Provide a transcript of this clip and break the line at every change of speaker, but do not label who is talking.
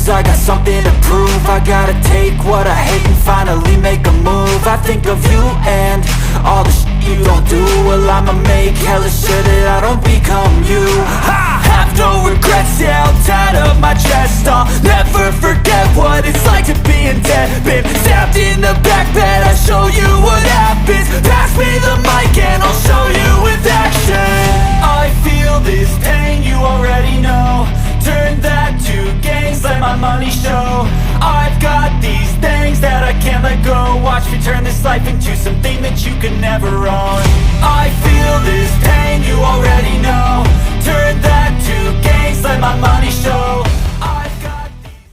lose, I got something to prove. I gotta take what I hate and finally make a move. I think of you and all the shit you don't do. Well, I'ma make hella sure that I don't become you. I have no regrets, yeah, I'll tie up my chest. I'll never forget what it's like to be in debt. Been stabbed in the back bed, I'll show you what happens. Pass me the mic and I'll show you with action. I feel this pain, you already know. Turn that to gains, let my money show. I've got these things that I can't let go. Watch me turn this life into something that you can never own. I feel this pain, you already know. Turn that to gains, let my money show.